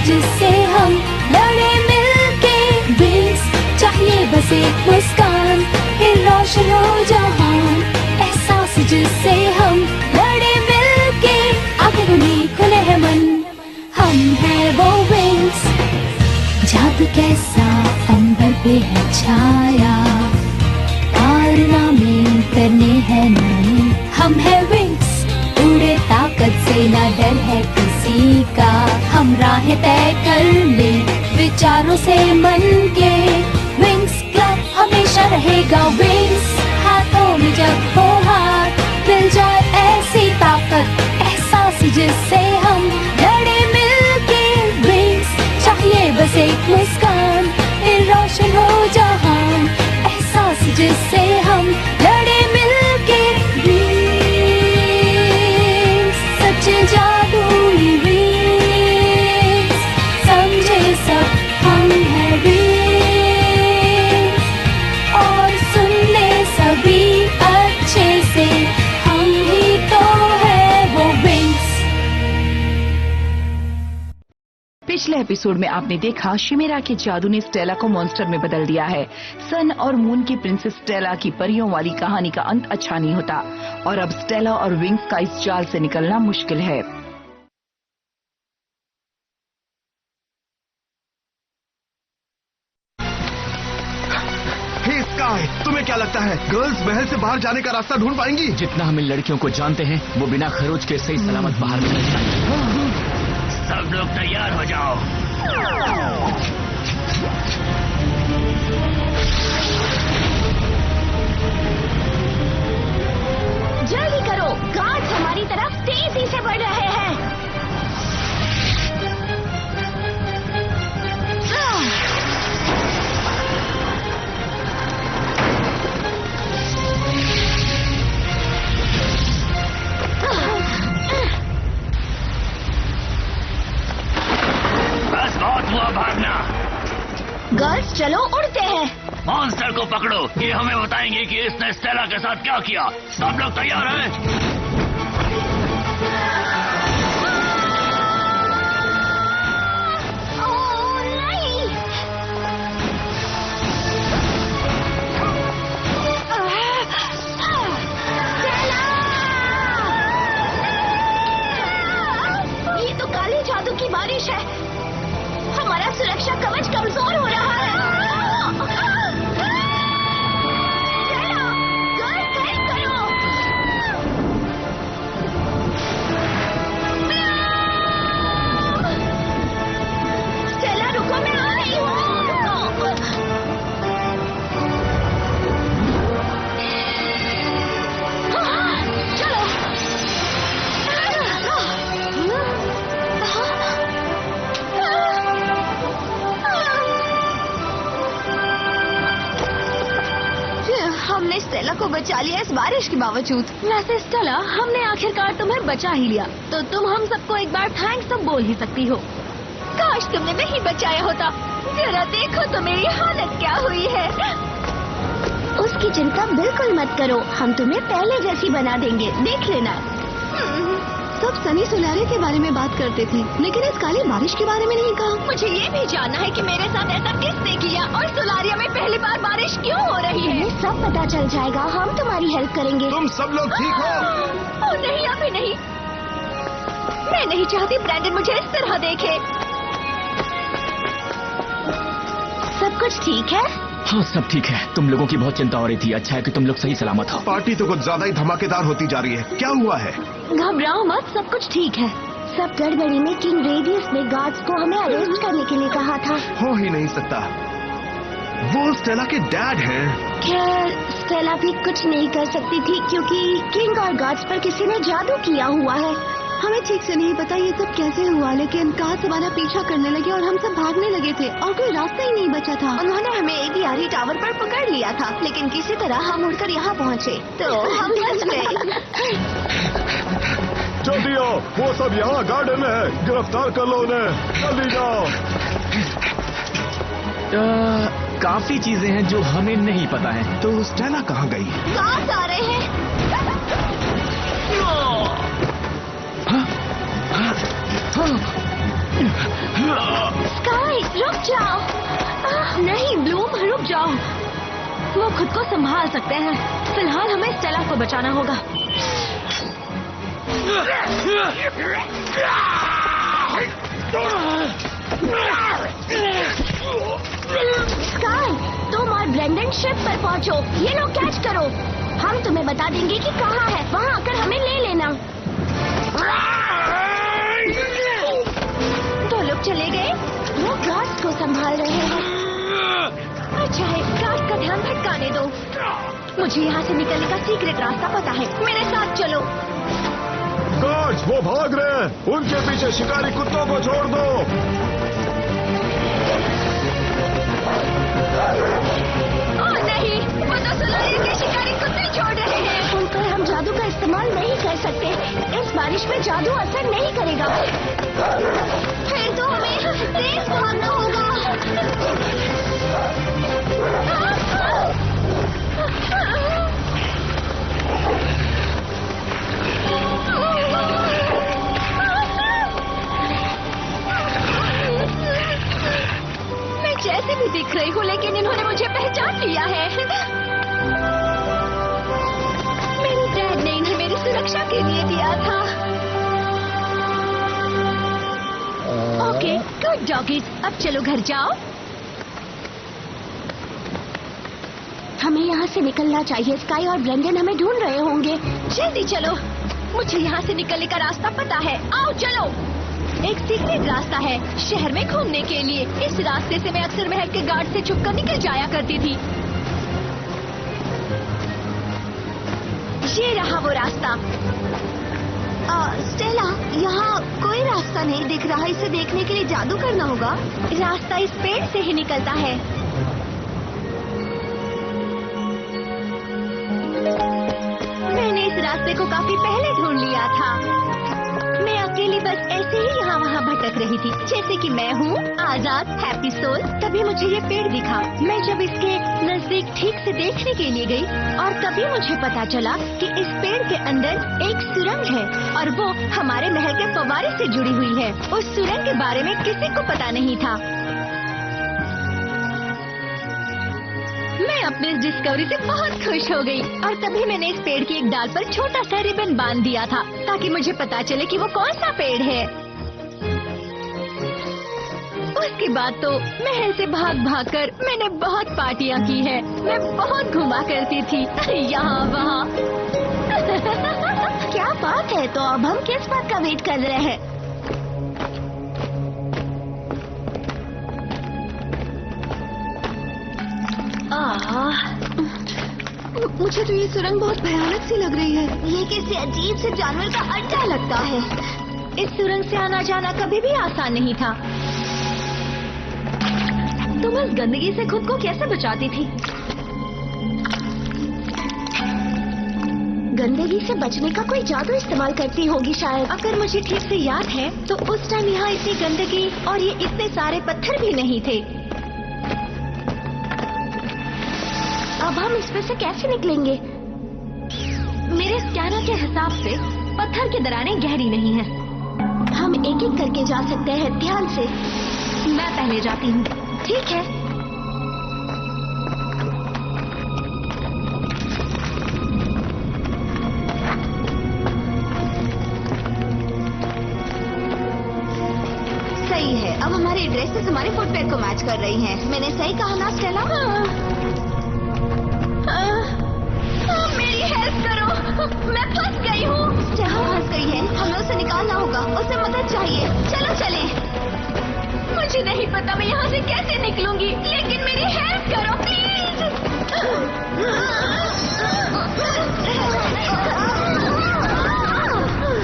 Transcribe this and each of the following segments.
जिससे हम लड़े मिलके। विंग्स चाहिए बस एक मुस्कान, फिर रोशन हो जहान। एहसास जिससे हम लड़े मिलके, आगे खुली खुले है मन, हम हैं वो विंग्स। जादू कैसा अंबर पे है छाया, कारनामे करने हैं नए। हम हैं विंग्स, उड़े ताकत से ना डर है किसी का। हम राहें तय कर ले विचारों से मन के। विंग्स क्लब हमेशा रहेगा विंग्स, हाथों में जब हो हाथ मिल जाए ऐसी ताकत, एहसास जिससे हम लड़े मिलके। विंग्स चाहिए बस एक मुस्कान, फिर रोशन हो जहान। एहसास जिससे हम लड़े मिलके। विंग्स सच्चे जादुई विंग्स, समझे सब हम हैं विंग्स। और सुन ले सभी अच्छे से, हम ही तो है वो विंग्स। पिछले एपिसोड में आपने देखा शिमेरा के जादू ने स्टेला को मॉन्स्टर में बदल दिया है। सन और मून की प्रिंसेस स्टेला की परियों वाली कहानी का अंत अच्छा नहीं होता और अब स्टेला और विंग्स का इस जाल से निकलना मुश्किल है। हे स्काई, तुम्हें क्या लगता है गर्ल्स महल से बाहर जाने का रास्ता ढूंढ पाएंगी? जितना हम इन लड़कियों को जानते हैं वो बिना खरोच के सही सलामत बाहर निकल जाएंगी। सब लोग तैयार हो जाओ। जल्दी करो, गार्ड्स हमारी तरफ तेजी से बढ़ रहे हैं। बस बहुत हुआ भागना। गर्ल्स चलो उड़ते हैं। मॉन्स्टर को पकड़ो, ये हमें बताएंगे कि इसने स्टेला के साथ क्या किया। सब लोग तैयार हैं? ये तो काले जादू की बारिश है, हमारा सुरक्षा कवच कमजोर हो रहा है। स्टेला रुको, मैं आ रही हूँ। चलो। हमने स्टेला को बचा लिया इस बारिश के बावजूद। वैसे स्टेला, हमने आखिरकार तुम्हें बचा ही लिया, तो तुम हम सबको एक बार थैंक्स तो बोल ही सकती हो। काश तुमने नहीं बचाया होता। जरा देखो तो मेरी हालत क्या हुई है। उसकी चिंता बिल्कुल मत करो, हम तुम्हें पहले जैसी बना देंगे, देख लेना। सब सनी सुलारे के बारे में बात करते थे, लेकिन इस काली बारिश के बारे में नहीं कहा। मुझे ये भी जानना है कि मेरे साथ ऐसा किसने किया और सुलारिया में पहली बार बारिश क्यों हो रही है। सब पता चल जाएगा, हम तुम्हारी हेल्प करेंगे। तुम सब लोग ठीक हो? ओ नहीं, अभी नहीं। मैं नहीं चाहती ब्रैंडन मुझे इस तरह देखे। सब कुछ ठीक है? हाँ, सब ठीक है। तुम लोगों की बहुत चिंता हो रही थी। अच्छा है कि तुम लोग सही सलामत हो। पार्टी तो कुछ ज्यादा ही धमाकेदार होती जा रही है। क्या हुआ है? घबराओ मत, सब कुछ ठीक है। सब गड़बड़ी में किंग रेडियस ने गार्ड्स को हमें अरेस्ट करने के लिए कहा था। हो ही नहीं सकता, वो स्टेला के डैड हैं। खैर, स्टेला भी कुछ नहीं कर सकती थी क्योंकि किंग और गार्ड्स पर किसी ने जादू किया हुआ है। हमें ठीक से नहीं पता ये सब कैसे हुआ, लेकिन कार हमारा पीछा करने लगे और हम सब भागने लगे थे और कोई रास्ता ही नहीं बचा था। उन्होंने हमें एवियारी टावर पर पकड़ लिया था, लेकिन किसी तरह हम उड़कर यहाँ पहुँचे तो हम बच गए। जल्दी आओ, वो सब यहाँ गार्डन में है, गिरफ्तार कर लो उन्हें, जल्दी जाओ। काफी चीजें हैं जो हमें नहीं पता है। तो स्टेला कहाँ गई? गार्ड्स आ रहे हैं। हाँ? हाँ? हाँ? स्काई रुक जाओ। नहीं ब्लूम रुक जाओ, वो खुद को संभाल सकते हैं। फिलहाल हमें स्टेला को बचाना होगा। स्काई तुम और ब्रेंडन शिप पर पहुंचो, ये लोग कैच करो। हम तुम्हें बता देंगे कि कहाँ है, वहाँ आकर हमें ले लेना। दो लोग चले गए, वो गार्ड्स को संभाल रहे हैं। अच्छा है, गार्ड्स का ध्यान भटकाने दो। मुझे यहाँ से निकलने का सीक्रेट रास्ता पता है, मेरे साथ चलो। गार्ड्स वो भाग रहे हैं, उनके पीछे शिकारी कुत्तों को छोड़ दो। ओह नहीं, वो तो सुलाइए के शिकारी कुत्ते छोड़ रहे हैं। उन पर हम जादू का इस्तेमाल नहीं कर सकते, इस बारिश में जादू असर नहीं करेगा। फिर तो हमें तेज भागना होगा। मैं जैसे भी दिख रही हूँ, लेकिन इन्होंने मुझे पहचान लिया है। मेरे डैड ने इन्हें मेरी सुरक्षा के लिए दिया था। ओके गुड डॉगीज, अब चलो घर जाओ। हमें यहाँ से निकलना चाहिए। स्काई और ब्रेंडन हमें ढूंढ रहे होंगे। जल्दी चलो, मुझे यहाँ से निकलने का रास्ता पता है। आओ चलो। एक सीक्रेट रास्ता है शहर में घूमने के लिए। इस रास्ते से मैं अक्सर महल के गार्ड से छुपकर निकल जाया करती थी। ये रहा वो रास्ता। स्टेला, यहाँ कोई रास्ता नहीं दिख रहा। इसे देखने के लिए जादू करना होगा। रास्ता इस पेड़ से ही निकलता है। मैंने इस रास्ते को काफी पहले ढूंढ लिया था। मैं अकेली बस ऐसे ही यहाँ वहाँ भटक रही थी, जैसे कि मैं हूँ आजाद हैप्पी सोल। तभी मुझे ये पेड़ दिखा। मैं जब इसके नजदीक ठीक से देखने के लिए गई, और तभी मुझे पता चला कि इस पेड़ के अंदर एक सुरंग है, और वो हमारे महल के फव्वारे से जुड़ी हुई है। उस सुरंग के बारे में किसी को पता नहीं था। मैं अपनी इस डिस्कवरी से बहुत खुश हो गई, और तभी मैंने इस पेड़ की एक डाल पर छोटा सा रिबन बांध दिया था, ताकि मुझे पता चले कि वो कौन सा पेड़ है। उसके बाद तो महल से भाग भाग कर मैंने बहुत पार्टियां की है। मैं बहुत घुमा करती थी यहाँ वहाँ। क्या बात है, तो अब हम किस बात का वेट कर रहे हैं? मुझे तो ये सुरंग बहुत भयानक सी लग रही है। ये किसी अजीब से जानवर का अड्डा लगता है। इस सुरंग से आना जाना कभी भी आसान नहीं था। तुम इस गंदगी से खुद को कैसे बचाती थी? गंदगी से बचने का कोई जादू इस्तेमाल करती होगी शायद। अगर मुझे ठीक से याद है तो उस टाइम यहाँ इतनी गंदगी और ये इतने सारे पत्थर भी नहीं थे। अब हम इसमें से कैसे निकलेंगे? मेरे स्कैनर के हिसाब से पत्थर की दरारें गहरी नहीं हैं। हम एक एक करके जा सकते हैं, ध्यान से। मैं पहले जाती हूँ। ठीक है। सही है, अब हमारे ड्रेसेस हमारे फुटवेयर को मैच कर रही हैं। मैंने सही कहा ना स्टेला? मेरी हेल्प करो, मैं फंस गई हूँ। स्टेला फंस गई है, हमें उसे निकालना होगा। उसे मदद चाहिए। चलो चले। मुझे नहीं पता मैं यहाँ से कैसे निकलूंगी, लेकिन मेरी हेल्प करो प्लीज।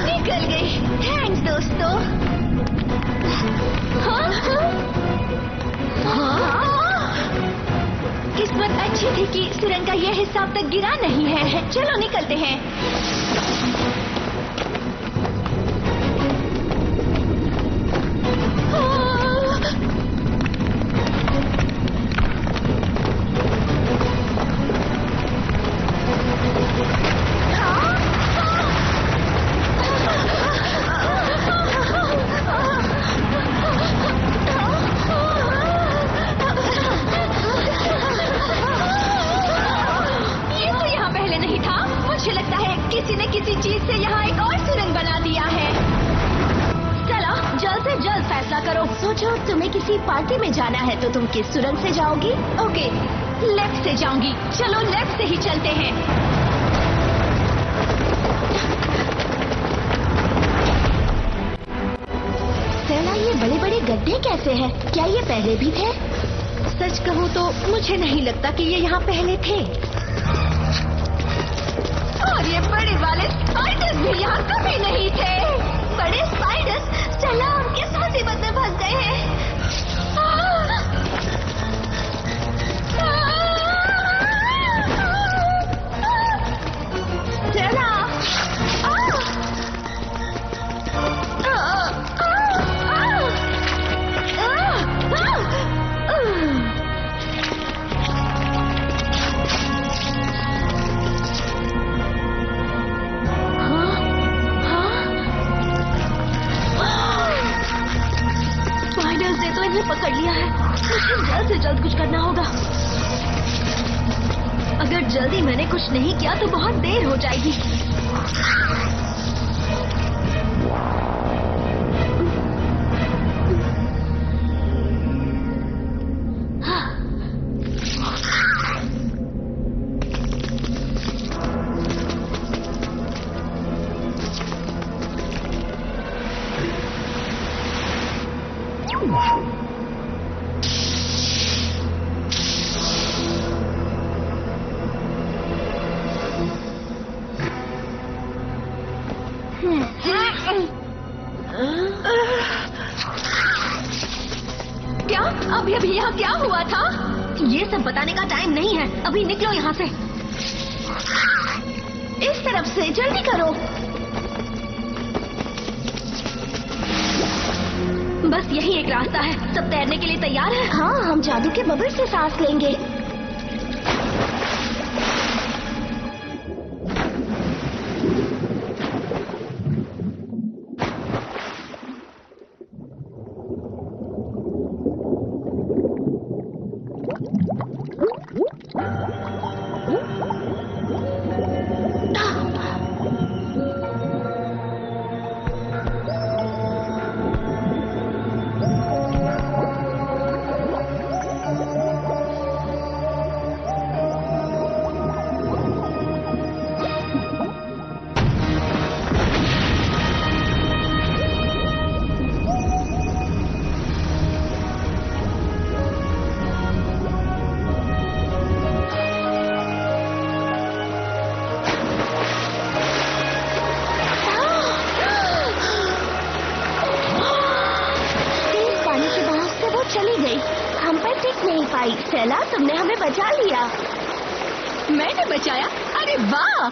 निकल गई। थैंक्स दोस्तों। किस्मत अच्छी थी कि सुरंग का यह हिस्सा अब तक गिरा नहीं है। चलो निकलते हैं। किसी ने किसी चीज से यहाँ एक और सुरंग बना दिया है। चलो जल्द से जल्द फैसला करो। सोचो तुम्हें किसी पार्टी में जाना है तो तुम किस सुरंग से जाओगी? ओके, लेफ्ट से जाऊंगी। चलो लेफ्ट से ही चलते हैं। स्टेला, ये बड़े बड़े गड्ढे कैसे हैं? क्या ये पहले भी थे? सच कहूँ तो मुझे नहीं लगता कि ये यहाँ पहले थे। और ये बड़े वाले स्पाइडर्स भी यहाँ कभी नहीं थे। बड़े स्पाइडर्स, स्टेला हम किस मुसीबत में फंस गए हैं? स्टेला! पकड़ लिया है। मुझे जल्द से जल्द कुछ करना होगा। अगर जल्दी मैंने कुछ नहीं किया तो बहुत देर हो जाएगी। क्या? अभी यहाँ क्या हुआ था? ये सब बताने का टाइम नहीं है। अभी निकलो यहाँ से। इस तरफ से जल्दी करो। बस यही एक रास्ता है। सब तैरने के लिए तैयार है? हाँ, हम जादू के बबल से सांस लेंगे। चली गई। हम पर टिक नहीं पाई। स्टेला, तुमने हमें बचा लिया। मैंने बचाया? अरे वाह!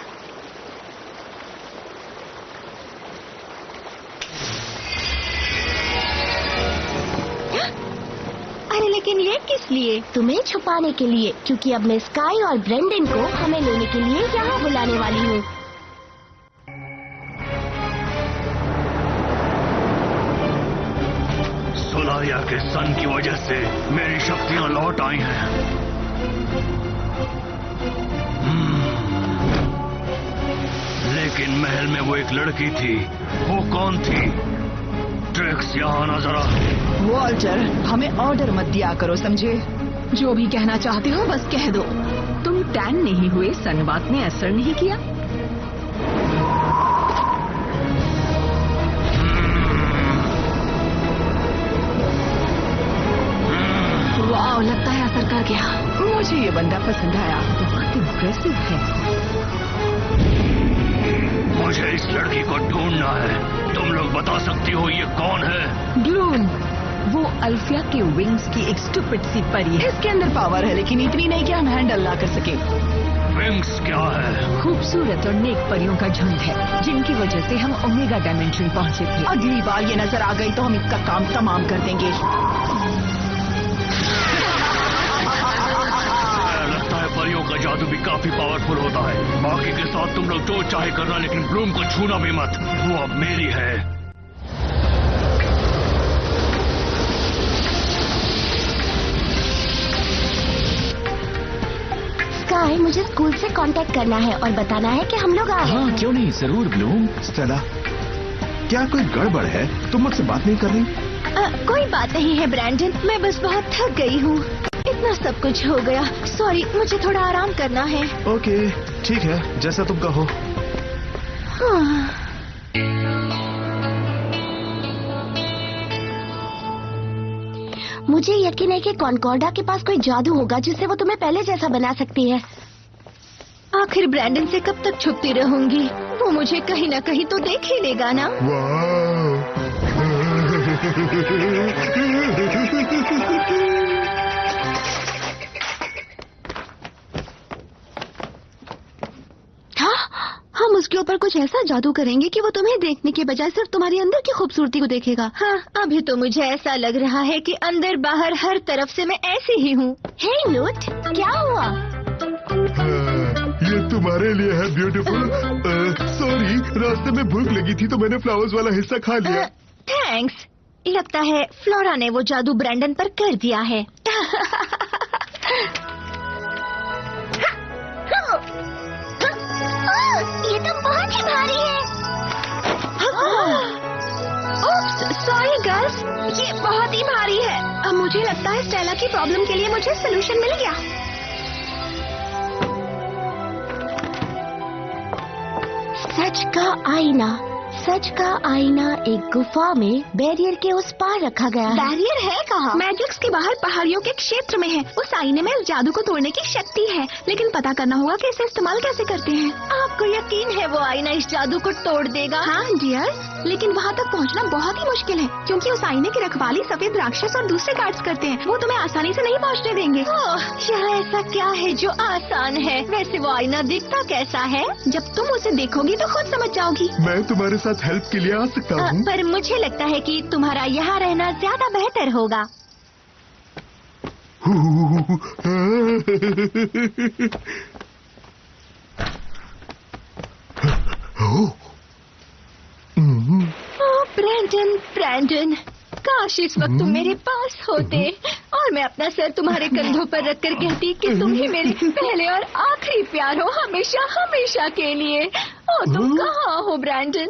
अरे लेकिन ये किस लिए? तुम्हें छुपाने के लिए, क्योंकि अब मैं स्काई और ब्रेंडन को हमें लेने के लिए यहाँ बुलाने वाली हूँ। सोलारिया के सन की वजह से मेरी शक्तियां लौट आई हैं। लेकिन महल में वो एक लड़की थी। वो कौन थी? ट्रिक्स, यहाँ आना जरा। वॉल्टर, हमें ऑर्डर मत दिया करो, समझे? जो भी कहना चाहते हो बस कह दो। तुम टैन नहीं हुए, सन बात ने असर नहीं किया। वाह, लगता है असर कर गया। मुझे ये बंदा पसंद आया, बहुत इम्प्रेसिव है। मुझे इस लड़की को ढूंढना है। तुम लोग बता सकती हो ये कौन है? ब्लूम, वो अल्फिया के विंग्स की एक स्टूपिड सी परी है। इसके अंदर पावर है, लेकिन इतनी नहीं कि हम हैंडल ना कर सके। विंग्स क्या है? खूबसूरत और नेक परियों का झुंड है, जिनकी वजह से हम ओमेगा डायमेंशन पहुंचे थे। अगली बार ये नजर आ गई तो हम इसका काम तमाम कर देंगे। परियों का जादू भी काफी पावरफुल होता है। बाकी के साथ तुम लोग जो चाहे करना, लेकिन ब्लूम को छूना भी मत। वो अब मेरी है। हाय, मुझे स्कूल से कांटेक्ट करना है और बताना है कि हम लोग आ रहे हाँ हैं। क्यों नहीं, जरूर ब्लूम। स्टेला, क्या कोई गड़बड़ है? तुम मुझसे बात नहीं कर रही? कोई बात नहीं है ब्रैंडन, मैं बस बहुत थक गई हूँ। इतना सब कुछ हो गया। सॉरी, मुझे थोड़ा आराम करना है। ओके, ठीक है, जैसा तुम कहो। हाँ। मुझे यकीन है कि कॉनकॉर्डा के पास कोई जादू होगा जिससे वो तुम्हें पहले जैसा बना सकती है। आखिर ब्रैंडन से कब तक छुपती रहूंगी? वो मुझे कहीं ना कहीं तो देख ही लेगा ना। हम उसके ऊपर कुछ ऐसा जादू करेंगे कि वो तुम्हें देखने के बजाय सिर्फ तुम्हारी अंदर की खूबसूरती को देखेगा। हाँ, अभी तो मुझे ऐसा लग रहा है कि अंदर बाहर हर तरफ से मैं ऐसी ही हूँ। हे नोट, क्या हुआ? ये तुम्हारे लिए है ब्यूटीफुल। सॉरी, रास्ते में भूख लगी थी तो मैंने फ्लावर्स वाला हिस्सा खा लिया। थैंक्स। लगता है फ्लोरा ने वो जादू ब्रैंडन पर कर दिया है। ये तो बहुत ही भारी है। सॉरी गर्ल्स, ये बहुत ही भारी है। अब मुझे लगता है स्टेला की प्रॉब्लम के लिए मुझे सलूशन मिल गया। सच का आईना। सच का आईना एक गुफा में बैरियर के उस पार रखा गया है। बैरियर है कहाँ? मैजिक्स के बाहर पहाड़ियों के क्षेत्र में है। उस आईने में इस जादू को तोड़ने की शक्ति है, लेकिन पता करना होगा कि इसे इस्तेमाल कैसे करते हैं। आपको यकीन है वो आईना इस जादू को तोड़ देगा? हाँ डियर, लेकिन वहाँ तक पहुँचना बहुत ही मुश्किल है, क्योंकि उस आईने की रखवाली सफेद राक्षस और दूसरे गार्ड्स करते हैं। वो तुम्हें आसानी से नहीं पहुँचने देंगे। यहाँ ऐसा क्या है जो आसान है? वैसे वो आईना दिखता कैसा है? जब तुम उसे देखोगी तो खुद समझ जाओगी। मैं तुम्हारे साथ हेल्प के लिए आ सकता हूँ। पर मुझे लगता है कि तुम्हारा यहाँ रहना ज्यादा बेहतर होगा। ब्रैंडन, ब्रैंडन, काश इस वक्त तुम मेरे पास होते और मैं अपना सर तुम्हारे कंधों पर रखकर कहती कि तुम ही मेरे पहले और आखिरी प्यार हो, हमेशा हमेशा के लिए। ओ तुम कहाँ हो ब्रैंडन?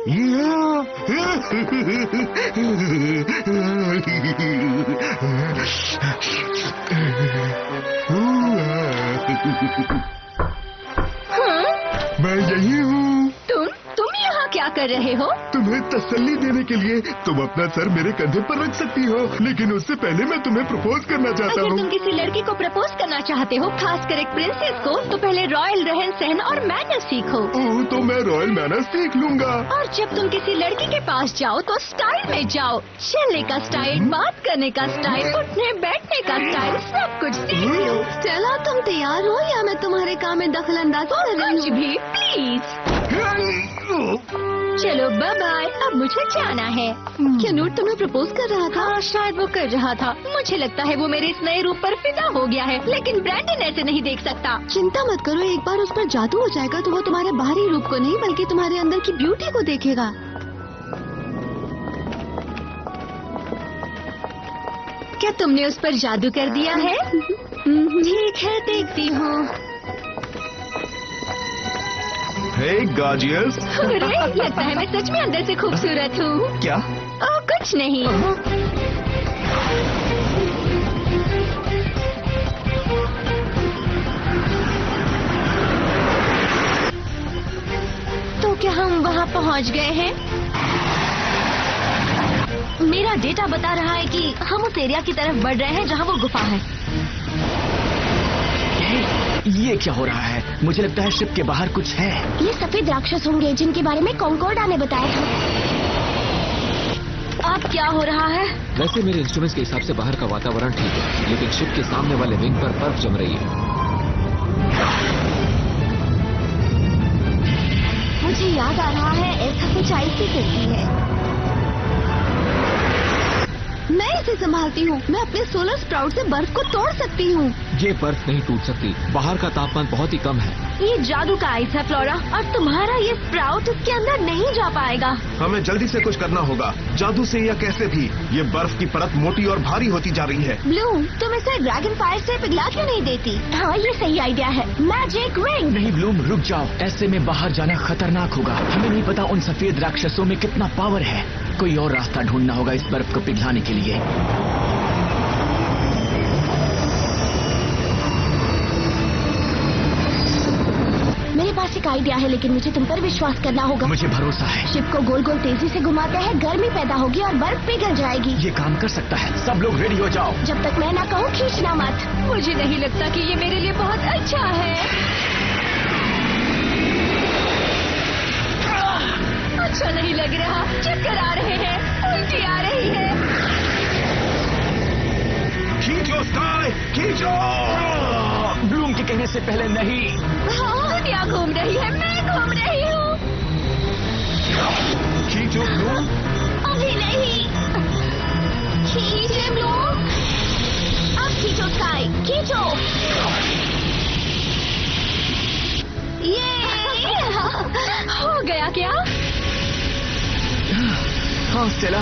मैं यही हूँ। तुम यहाँ क्या कर रहे हो? तुम्हें तसल्ली देने के लिए तुम अपना सर मेरे कंधे पर रख सकती हो, लेकिन उससे पहले मैं तुम्हें प्रपोज करना चाहता अगर हूँ। तुम किसी लड़की को प्रपोज करना चाहते हो, खासकर एक प्रिंसेस को, तो पहले रॉयल रहन सहन और मैनर्स सीखो। ओह, तो मैं रॉयल मैनर्स सीख लूंगा। और जब तुम किसी लड़की के पास जाओ तो स्टाइल में जाओ। चलने का स्टाइल, बात करने का स्टाइल, उठने बैठने का स्टाइल, सब कुछ सीख लो। चलो तुम तैयार हो या मैं तुम्हारे काम में दखल अंदाज कर रही हूँ? भी प्लीज। चलो बाय बाय, अब मुझे जाना है। क्या नूट तुम्हें प्रपोज कर रहा था? हाँ, शायद वो कर रहा था। मुझे लगता है वो मेरे इस नए रूप पर फिदा हो गया है, लेकिन ब्रैंडन ऐसे नहीं देख सकता। चिंता मत करो, एक बार उस पर जादू हो जाएगा तो वो तुम्हारे बाहरी रूप को नहीं बल्कि तुम्हारे अंदर की ब्यूटी को देखेगा। क्या तुमने उस पर जादू कर दिया है? ठीक है, देखती हूँ। हे गॉर्जियस। अरे, लगता है मैं सच में अंदर से खूबसूरत हूँ। क्या? कुछ नहीं। तो क्या हम वहाँ पहुँच गए हैं? मेरा डेटा बता रहा है कि हम उस एरिया की तरफ बढ़ रहे हैं जहाँ वो गुफा है। ये क्या हो रहा है? मुझे लगता है शिप के बाहर कुछ है। ये सफेद राक्षस होंगे जिनके बारे में कॉन्कॉर्डा ने बताया था। अब क्या हो रहा है? वैसे मेरे इंस्ट्रूमेंट्स के हिसाब से बाहर का वातावरण ठीक है, लेकिन शिप के सामने वाले विंग पर बर्फ जम रही है। मुझे याद आ रहा है, ऐसा कुछ आइसी करती है। मैं इसे संभालती हूँ। मैं अपने सोलर स्प्राउट से बर्फ को तोड़ सकती हूँ। ये बर्फ नहीं टूट सकती, बाहर का तापमान बहुत ही कम है। ये जादू का आइस है फ्लोरा, और तुम्हारा ये स्प्राउट इसके अंदर नहीं जा पाएगा। हमें जल्दी से कुछ करना होगा, जादू से या कैसे भी। ये बर्फ की परत मोटी और भारी होती जा रही है। ब्लूम, तुम इसे ड्रैगन फायर से पिघला क्यों नहीं देती? हाँ, ये सही आइडिया है। Magic ring. नहीं ब्लूम, रुक जाओ। ऐसे में बाहर जाना खतरनाक होगा। हमें नहीं पता उन सफेद राक्षसों में कितना पावर है। कोई और रास्ता ढूंढना होगा इस बर्फ को पिघलाने के लिए। मेरे पास एक आइडिया है, लेकिन मुझे तुम पर विश्वास करना होगा। मुझे भरोसा है। शिप को गोल गोल तेजी से घुमाते हैं, गर्मी पैदा होगी और बर्फ पिघल जाएगी। ये काम कर सकता है। सब लोग रेडी हो जाओ। जब तक मैं ना कहूँ खींचना मत। मुझे नहीं लगता कि ये मेरे लिए बहुत अच्छा है। अच्छा नहीं लग रहा, चक्कर आ रहे हैं, उल्टी आ रही है। खींचो स्काई, खींचो। ब्लूम के कहने से पहले नहीं। हाँ, दुनिया घूम रही है, मैं घूम रही हूँ। खींचो ब्लूम। अभी नहीं। खींचे ब्लूम। अब खींचो स्काई, खींचो। ये हो गया क्या? हाँ स्टेला,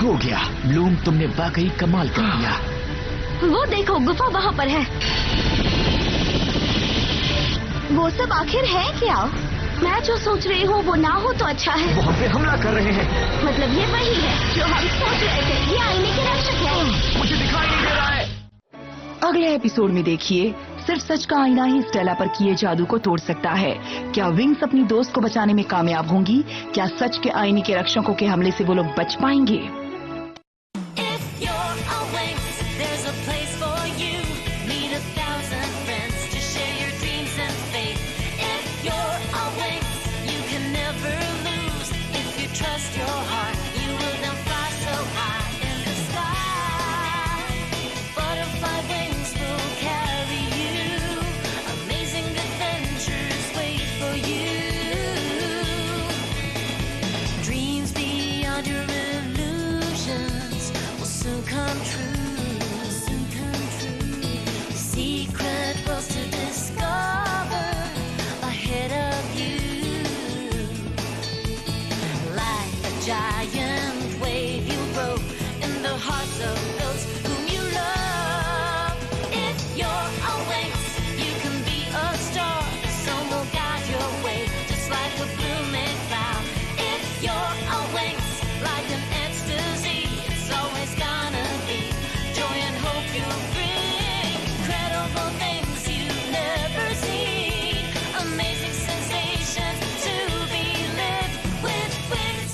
हो गया। ब्लूम, तुमने वाकई कमाल कर दिया। वो देखो, गुफा वहाँ पर है। वो सब आखिर है क्या? मैं जो सोच रही हूँ वो ना हो तो अच्छा है। वो हम पे हमला कर रहे हैं। मतलब ये वही है जो हम सोच रहे थे। ये आईने के रक्षक है। मुझे दिखाई नहीं दे रहा है। अगले एपिसोड में देखिए, सिर्फ सच का आईना ही स्टेला पर किए जादू को तोड़ सकता है। क्या विंग्स अपनी दोस्त को बचाने में कामयाब होंगी? क्या सच के आईने के रक्षकों के हमले से वो लोग बच पाएंगे? Giant wave you grow in the hearts of those whom you love. If you're a Winx, you can be a star. The sun will guide your way, just like a blooming flower. If you're a Winx, like an ecstasy, it's always gonna be joy and hope you bring. Incredible things you've never seen, amazing sensations to be lived with Winx.